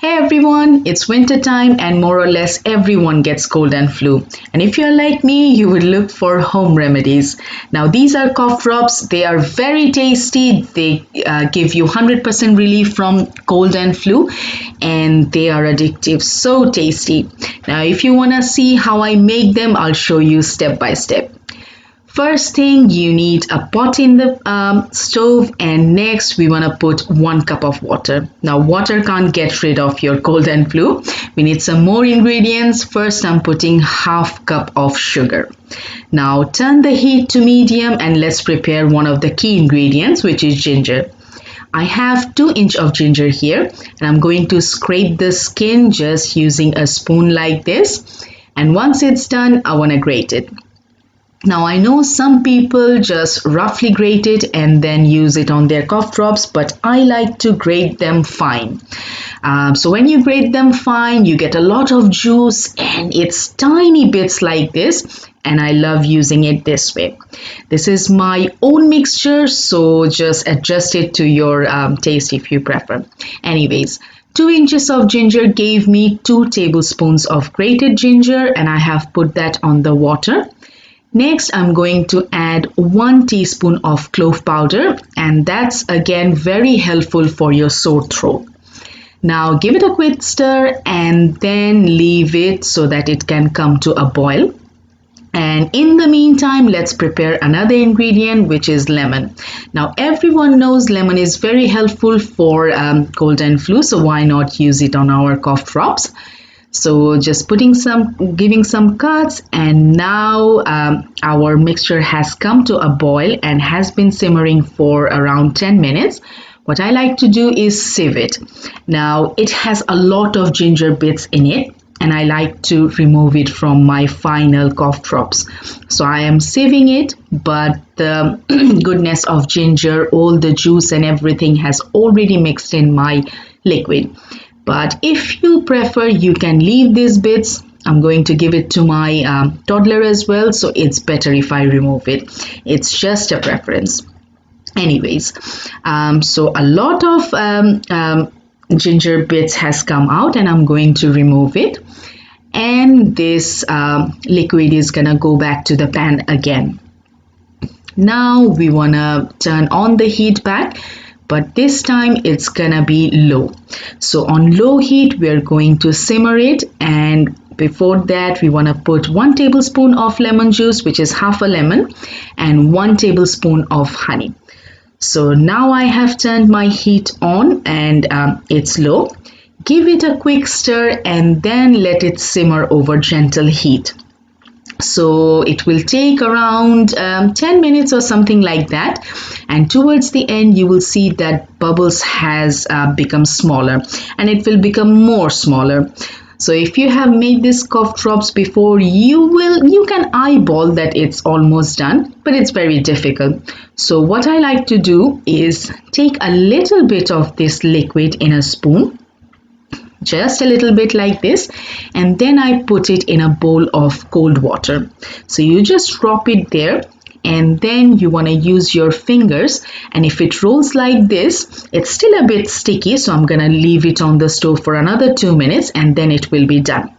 Hey everyone, it's winter time and more or less everyone gets cold and flu. And if you're like me, you would look for home remedies. Now these are cough drops. They are very tasty. They give you 100% relief from cold and flu and they are addictive. So tasty. Now if you want to see how I make them, I'll show you step by step. First thing, you need a pot in the stove, and next we want to put 1 cup of water. Now water can't get rid of your cold and flu. We need some more ingredients. First I'm putting ½ cup of sugar. Now turn the heat to medium and let's prepare one of the key ingredients, which is ginger. I have 2 inches of ginger here and I'm going to scrape the skin just using a spoon like this. And once it's done, I want to grate it. Now I know some people just roughly grate it and then use it on their cough drops, but I like to grate them fine. So when you grate them fine, you get a lot of juice and it's tiny bits like this, and I love using it this way. This is my own mixture, so just adjust it to your taste if you prefer. Anyways, 2 inches of ginger gave me 2 tablespoons of grated ginger and I have put that on the water. Next, I'm going to add 1 teaspoon of clove powder, and that's again very helpful for your sore throat. Now give it a quick stir and then leave it so that it can come to a boil. And in the meantime, let's prepare another ingredient, which is lemon. Now everyone knows lemon is very helpful for cold and flu, so why not use it on our cough drops? So just giving some cuts, and now our mixture has come to a boil and has been simmering for around 10 minutes. What I like to do is sieve it. Now it has a lot of ginger bits in it and I like to remove it from my final cough drops. So I am sieving it, but the goodness of ginger, all the juice and everything has already mixed in my liquid. But if you prefer, you can leave these bits. I'm going to give it to my toddler as well, so it's better if I remove it. It's just a preference. Anyways, so a lot of ginger bits has come out and I'm going to remove it. And this liquid is gonna go back to the pan again. Now we wanna turn on the heat back, but this time it's gonna be low. So on low heat we're going to simmer it, and before that we want to put 1 tablespoon of lemon juice, which is half a lemon, and 1 tablespoon of honey. So now I have turned my heat on and it's low. Give it a quick stir and then let it simmer over gentle heat. So it will take around 10 minutes or something like that, and towards the end you will see that bubbles has become smaller and it will become more smaller. So if you have made this cough drops before, you can eyeball that it's almost done, but it's very difficult. So what I like to do is take a little bit of this liquid in a spoon, just a little bit like this, and then I put it in a bowl of cold water. So you just drop it there and then you want to use your fingers, and if it rolls like this, it's still a bit sticky, so I'm gonna leave it on the stove for another 2 minutes and then it will be done.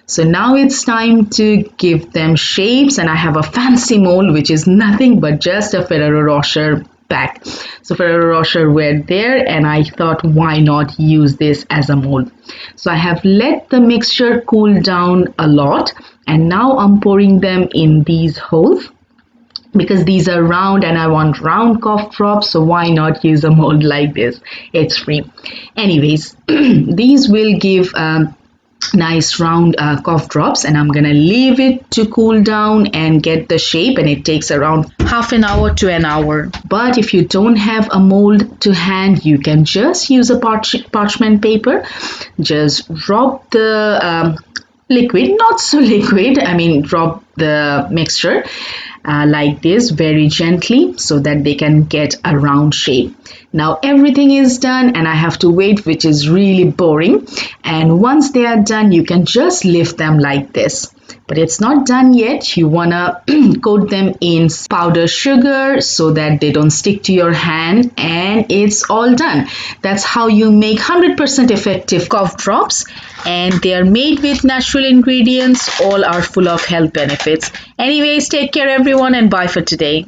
So now it's time to give them shapes, and I have a fancy mold which is nothing but just a Ferrero Rocher pack. So Ferrero Rocher were there and I thought, why not use this as a mold? So I have let the mixture cool down a lot, and now I'm pouring them in these holes because these are round and I want round cough drops, so why not use a mold like this? It's free. Anyways, these will give nice round cough drops, and I'm gonna leave it to cool down and get the shape, and it takes around half an hour to an hour. But if you don't have a mold to hand, you can just use a parchment paper. Just drop the liquid, not so liquid, I mean drop the mixture like this very gently so that they can get a round shape. Now everything is done and I have to wait, which is really boring. And once they are done, you can just lift them like this. But it's not done yet. You wanna coat them in powdered sugar so that they don't stick to your hand, and it's all done. That's how you make 100% effective cough drops, and they are made with natural ingredients. All are full of health benefits. Anyways, take care everyone, and bye for today.